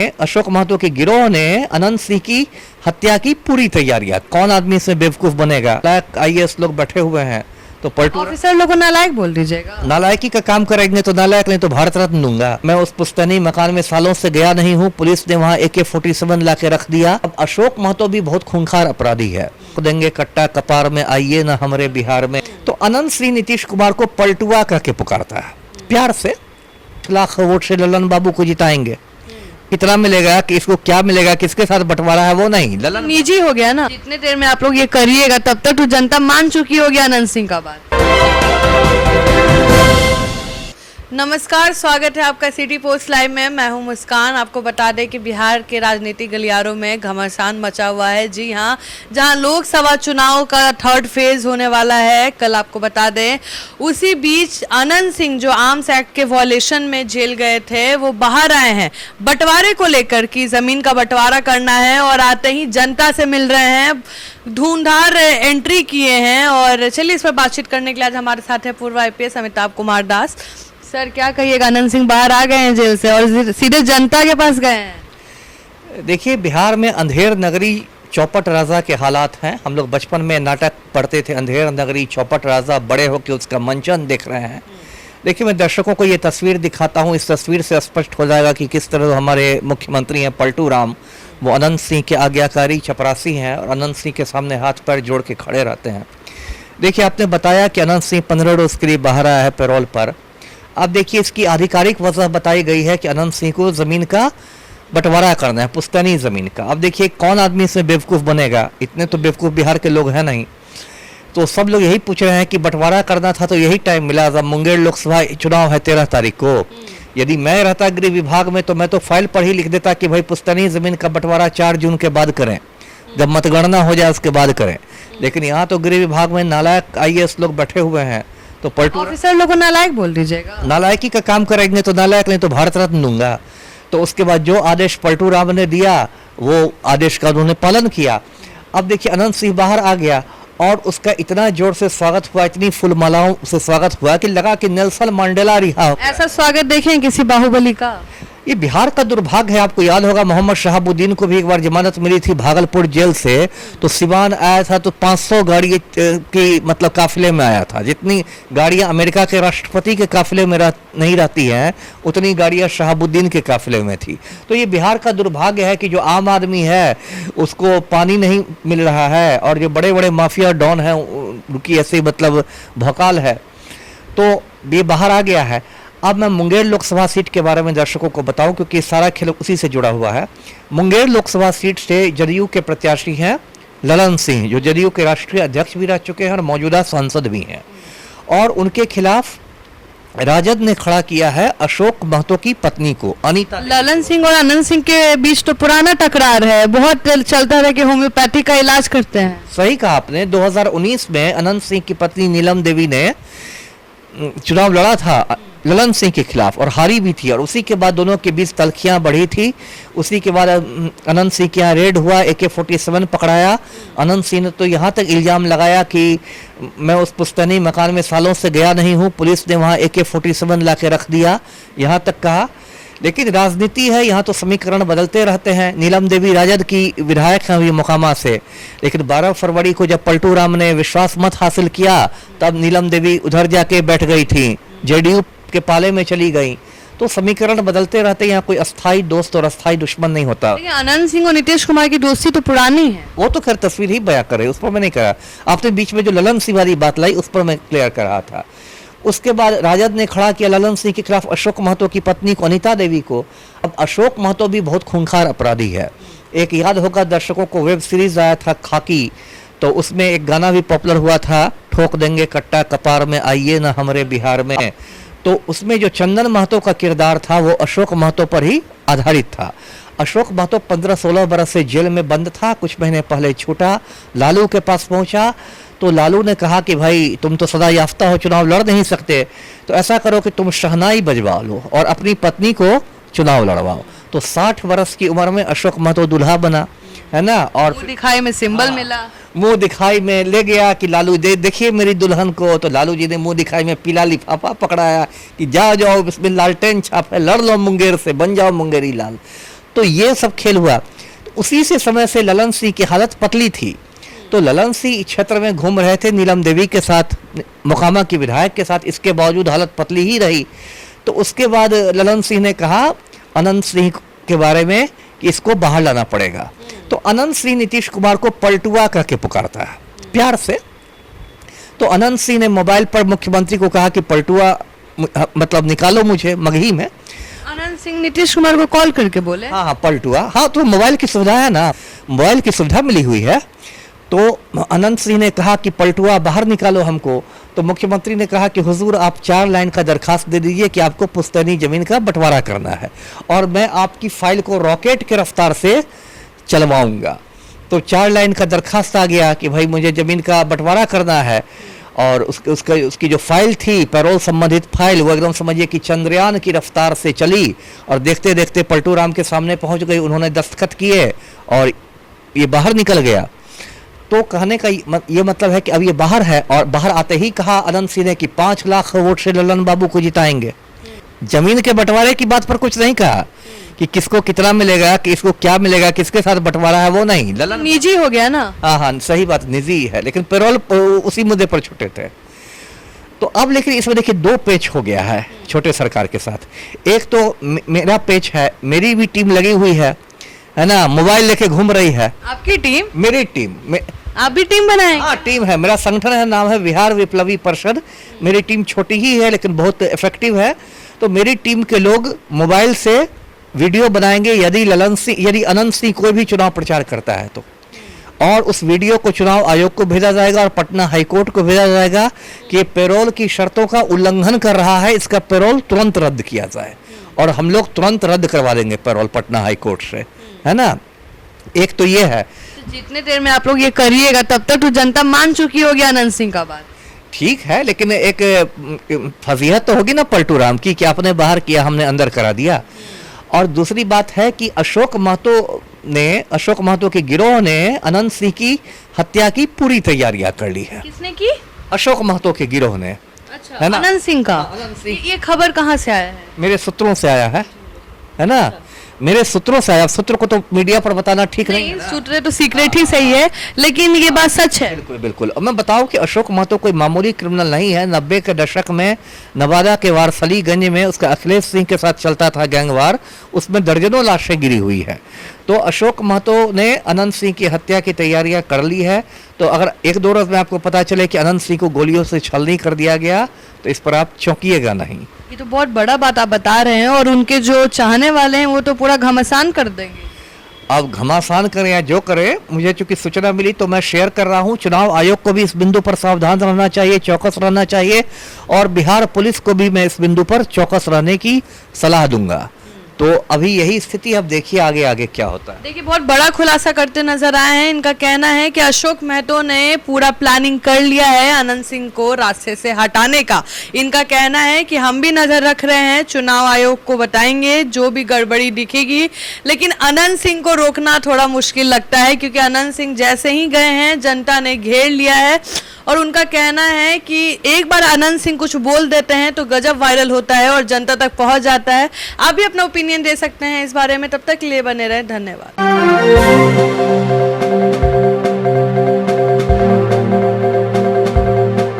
अशोक महतो के गिरोह ने अनंत सिंह की हत्या की पूरी तैयारियां। कौन आदमी इसमें बेवकूफ बनेगा? आईएएस लोग बैठे हुए हैं, तो पलटू ऑफिसर लोगों को नालायक बोल दीजिएगा। नालायकी का काम करेंगे तो नालायक, नहीं तो भारत रत्न दूंगा। मैं उस पुश्तैनी मकान में सालों से गया नहीं हूँ, पुलिस ने वहाँ AK-47 ला के रख दिया। अब अशोक महतो भी बहुत खूंखार अपराधी है। देंगे कट्टा कपार में, आइए ना हमारे बिहार में। तो अनंत सिंह नीतीश कुमार को पलटुआ करके पुकारता है प्यार से। लाख वोट से ललन बाबू को जिताएंगे। कितना मिलेगा, कि इसको क्या मिलेगा, किसके साथ बंटवारा है वो नहीं, ललन निजी हो गया ना। जितने देर में आप लोग ये करिएगा तब तक तो जनता मान चुकी होगी अनंत सिंह का बात। नमस्कार, स्वागत है आपका सिटी पोस्ट लाइव में। मैं हूं मुस्कान। आपको बता दें कि बिहार के राजनीतिक गलियारों में घमासान मचा हुआ है। जी हां, जहां लोकसभा चुनाव का थर्ड फेज होने वाला है, कल आपको बता दें, उसी बीच अनंत सिंह जो आर्म्स एक्ट के वॉयलेशन में जेल गए थे, वो बाहर आए हैं बंटवारे को लेकर कि जमीन का बंटवारा करना है, और आते ही जनता से मिल रहे हैं, धुंधार एंट्री किए हैं। और चलिए इस पर बातचीत करने के लिए आज हमारे साथ है पूर्व IPS अमिताभ कुमार दास। सर, क्या कहिएगा, अनंत सिंह बाहर आ गए हैं जेल से और सीधे जनता के पास गए हैं। देखिए, बिहार में अंधेर नगरी चौपट राजा के हालात हैं। हम लोग बचपन में नाटक पढ़ते थे, अंधेर नगरी चौपट राजा, बड़े होकर उसका मंचन देख रहे हैं। देखिए, मैं दर्शकों को ये तस्वीर दिखाता हूँ। इस तस्वीर से स्पष्ट हो जाएगा कि किस तरह हमारे मुख्यमंत्री हैं पलटू राम, वो अनंत सिंह के आज्ञाकारी चपरासी हैं और अनंत सिंह के सामने हाथ पैर जोड़ के खड़े रहते हैं। देखिए, आपने बताया कि अनंत सिंह 15 रोज के लिए बाहर आया है पैरोल पर। अब देखिए, इसकी आधिकारिक वजह बताई गई है कि अनंत सिंह को जमीन का बंटवारा करना है, पुश्तैनी जमीन का। अब देखिए, कौन आदमी इसमें बेवकूफ़ बनेगा? इतने तो बेवकूफ़ बिहार के लोग हैं नहीं। तो सब लोग यही पूछ रहे हैं कि बंटवारा करना था तो यही टाइम मिला जब मुंगेर लोकसभा चुनाव है 13 तारीख को। यदि मैं रहता गृह विभाग में तो मैं तो फाइल पर ही लिख देता कि भाई पुश्तैनी जमीन का बंटवारा 4 जून के बाद करें, जब मतगणना हो जाए उसके बाद करें। लेकिन यहाँ तो गृह विभाग में नालायक IAS लोग बैठे हुए हैं, तो पलटू ऑफिसर लोगों को नालायक बोल दीजिएगा। नालायकी का काम करेंगे तो नालायक, नहीं तो भारत रत्न दूंगा। तो उसके बाद जो आदेश पलटू राम ने दिया वो आदेश का उन्होंने पालन किया। अब देखिए, अनंत सिंह बाहर आ गया और उसका इतना जोर से स्वागत हुआ, इतनी फूलमालाओं से स्वागत हुआ कि लगा कि नेल्सन मंडेला रिहा हो। ऐसा स्वागत देखें किसी बाहुबली का। ये बिहार का दुर्भाग्य है। आपको याद होगा, मोहम्मद शहाबुद्दीन को भी एक बार जमानत मिली थी भागलपुर जेल से, तो सिवान आया था तो 500 गाड़ी की मतलब काफिले में आया था। जितनी गाड़ियां अमेरिका के राष्ट्रपति के काफिले में नहीं रहती हैं, उतनी गाड़ियां शहाबुद्दीन के काफिले में थी। तो ये बिहार का दुर्भाग्य है कि जो आम आदमी है उसको पानी नहीं मिल रहा है, और जो बड़े बड़े माफिया डॉन हैं उनकी ऐसे मतलब भौकाल है। तो ये बाहर आ गया है। अब मैं मुंगेर लोकसभा सीट के बारे में दर्शकों को बताऊं, क्योंकि सारा खेल उसी से जुड़ा हुआ है। मुंगेर लोकसभा सीट से जदयू के प्रत्याशी हैं ललन सिंह, जो जदयू के राष्ट्रीय अध्यक्ष भी रह चुके हैं और मौजूदा सांसद भी हैं। और उनके खिलाफ राजद ने खड़ा किया है अशोक महतो की पत्नी को, अनीता। ललन सिंह और अनंत सिंह के बीच तो पुराना टकरार है, बहुत चलता है कि होम्योपैथी का इलाज करते हैं। सही कहा आपने। 2019 में अनंत सिंह की पत्नी नीलम देवी ने चुनाव लड़ा था ललन सिंह के खिलाफ और हारी भी थी, और उसी के बाद दोनों के बीच तलखियां बढ़ी थी। उसी के बाद अनंत सिंह के यहाँ रेड हुआ, AK-47 पकड़ाया। अनंत सिंह ने तो यहाँ तक इल्जाम लगाया कि मैं उस पुश्तैनी मकान में सालों से गया नहीं हूँ, पुलिस ने वहाँ AK-47 ला के रख दिया, यहाँ तक कहा। लेकिन राजनीति है, यहाँ तो समीकरण बदलते रहते हैं। नीलम देवी राजद की विधायक हैं अभी मोकामा से, लेकिन 12 फरवरी को जब पलटू राम ने विश्वास मत हासिल किया, तब नीलम देवी उधर जाके बैठ गई थी, JDU के पाले में चली गई। तो समीकरण बदलते रहते हैं, यहाँ कोई अस्थाई दोस्त और अस्थाई दुश्मन नहीं होता। अनंत सिंह और नीतीश कुमार की दोस्ती तो पुरानी है। वो तो खैर तस्वीर ही बयां करे, उस पर मैं नहीं करा। आपने बीच में जो ललन सिंह वाली बात लाई उस पर मैं क्लियर कर रहा था। उसके बाद राजद ने खड़ा किया ललन सिंह के खिलाफ अशोक महतो की पत्नी को, अनीता देवी को। अब अशोक महतो भी बहुत खूंखार अपराधी है। एक याद होगा दर्शकों को, वेब सीरीज आया था खाकी, तो उसमें एक गाना भी पॉपुलर हुआ था, ठोक देंगे कट्टा कपार में, आइए ना हमारे बिहार में। तो उसमें जो चंदन महतो का किरदार था वो अशोक महतो पर ही आधारित था। अशोक महतो 15-16 बरस से जेल में बंद था, कुछ महीने पहले छूटा, लालू के पास पहुंचा। तो लालू ने कहा कि भाई तुम तो सदा याफ्ता हो, चुनाव लड़ नहीं सकते, तो ऐसा करो कि तुम शहनाई बजवा लो और अपनी पत्नी को चुनाव लड़वाओ। तो 60 वर्ष की उम्र में अशोक महतो दूल्हा बना, है ना। और मुंह दिखाई में सिंबल मिला, मुंह दिखाई में ले गया कि लालू देखिए मेरी दुल्हन को। तो लालू जी ने मुंह दिखाई में पीला लिफाफा पकड़ाया कि जाओ जाओ इसमें लालटेन छाप है, लड़ लो मुंगेर से, बन जाओ मुंगेरी लाल। तो ये सब खेल हुआ। तो उसी से समय से ललन सिंह की हालत पतली थी। तो ललन सिंह क्षेत्र में घूम रहे थे नीलम देवी के साथ, मोकामा की विधायक के साथ, इसके बावजूद हालत पतली ही रही। तो उसके बाद ललन सिंह ने कहा अनंत सिंह के बारे में कि इसको बाहर लाना पड़ेगा। तो अनंत सिंह नीतीश कुमार को पलटुआ कह के पुकारता है प्यार से। तो अनंत सिंह ने मोबाइल पर मुख्यमंत्री को कहा कि पलटुआ मतलब निकालो मुझे मगही में। अनंत सिंह नीतीश कुमार को कॉल करके बोले? हाँ पलटुआ, हाँ तो मोबाइल की सुविधा है ना, मोबाइल की सुविधा मिली हुई है। तो अनंत सिंह ने कहा कि पलटुआ बाहर निकालो हमको। तो मुख्यमंत्री ने कहा कि हुजूर आप 4 लाइन का दरखास्त दे दीजिए कि आपको पुश्तैनी जमीन का बंटवारा करना है और मैं आपकी फाइल को रॉकेट के रफ्तार से चलवाऊंगा। तो 4 लाइन का दरखास्त आ गया कि भाई मुझे जमीन का बंटवारा करना है। और उसकी जो फाइल थी, पैरोल संबंधित फाइल, वो एकदम समझिए कि चंद्रयान की रफ्तार से चली और देखते देखते पलटू राम के सामने पहुंच गई। उन्होंने दस्तखत किए और ये बाहर निकल गया। तो कहने का ये मतलब है कि अब ये बाहर है। और बाहर आते ही कहा अनंत सिंह ने कि 5 लाख वोट से ललन बाबू को जिताएंगे। जमीन के बंटवारे की बात पर कुछ नहीं कहा कि किसको कितना मिलेगा, कि इसको क्या मिलेगा, किसके साथ बंटवारा है, वो नहीं। ललन निजी हो गया ना। हाँ सही बात, निजी है, लेकिन पेरोल उसी मुद्दे पर छुटे थे। तो अब लेकिन इसमें देखिए 2 पेच हो गया है छोटे सरकार के साथ। एक तो मेरा पेच है, मेरी भी टीम लगी हुई है ना, मोबाइल लेके घूम रही है। आपकी टीम? मेरी टीम। आप भी टीम बनाए? हाँ टीम है, मेरा संगठन है, नाम है बिहार विप्लवी परिषद। मेरी टीम छोटी ही है लेकिन बहुत इफेक्टिव है। तो मेरी टीम के लोग मोबाइल से वीडियो बनाएंगे यदि अनंत सिंह कोई भी चुनाव प्रचार करता है तो, और उस वीडियो को चुनाव आयोग को भेजा जाएगा और पटना हाईकोर्ट को भेजा जाएगा कि पेरोल की शर्तों का उल्लंघन कर रहा है, इसका पेरोल तुरंत रद्द किया जाए। और हम लोग तुरंत रद्द करवा देंगे पेरोल पटना हाईकोर्ट से, है ना। एक तो ये है। तो जितने देर में आप लोग ये करिएगा तब तक तो जनता मान चुकी होगी अनंत सिंह का बात। ठीक है, लेकिन एक फजीहत तो होगी ना पलटू राम की कि आपने बाहर किया, हमने अंदर करा दिया। और दूसरी बात है कि अशोक महतो के गिरोह ने अनंत सिंह की हत्या की पूरी तैयारियां कर ली है। किसने की? अशोक महतो के गिरोह ने। अच्छा, है ना? अनंत सिंह का? अनंत सिंह। ये खबर कहाँ से आया है? मेरे सूत्रों से आया है ना, मेरे सूत्रों से आया। सूत्र को तो मीडिया पर बताना ठीक नहीं है ना? सूत्र तो सीक्रेट ही सही है, लेकिन ये बात सच है। बिल्कुल बिल्कुल। अब मैं बताऊं कि अशोक महतो कोई मामूली क्रिमिनल नहीं है। 90 के दशक में नवादा के वारसलीगंज में उसका अखिलेश सिंह के साथ चलता था गैंगवार, उसमें दर्जनों लाशें गिरी हुई है। तो अशोक महतो ने अनंत सिंह की हत्या की तैयारियां कर ली है। तो अगर 1-2 रोज में आपको पता चले कि अनंत सिंह को गोलियों से छलनी कर दिया गया तो इस पर आप चौंकिएगा नहीं। ये तो बहुत बड़ा बात आप बता रहे हैं, और उनके जो चाहने वाले हैं वो तो पूरा घमासान कर देंगे। अब घमासान करें या जो करें, मुझे चूंकि सूचना मिली तो मैं शेयर कर रहा हूं। चुनाव आयोग को भी इस बिंदु पर सावधान रहना चाहिए, चौकस रहना चाहिए, और बिहार पुलिस को भी मैं इस बिंदु पर चौकस रहने की सलाह दूंगा। तो अभी यही स्थिति, अब देखिए आगे आगे क्या होता है। देखिए बहुत बड़ा खुलासा करते नजर आए हैं। इनका कहना है कि अशोक महतो ने पूरा प्लानिंग कर लिया है अनंत सिंह को रास्ते से हटाने का। इनका कहना है कि हम भी नजर रख रहे हैं, चुनाव आयोग को बताएंगे जो भी गड़बड़ी दिखेगी, लेकिन अनंत सिंह को रोकना थोड़ा मुश्किल लगता है, क्योंकि अनंत सिंह जैसे ही गए हैं जनता ने घेर लिया है। और उनका कहना है कि एक बार अनंत सिंह कुछ बोल देते हैं तो गजब वायरल होता है और जनता तक पहुंच जाता है। आप भी अपना ओपिनियन दे सकते हैं इस बारे में। तब तक के लिए बने रहें, धन्यवाद।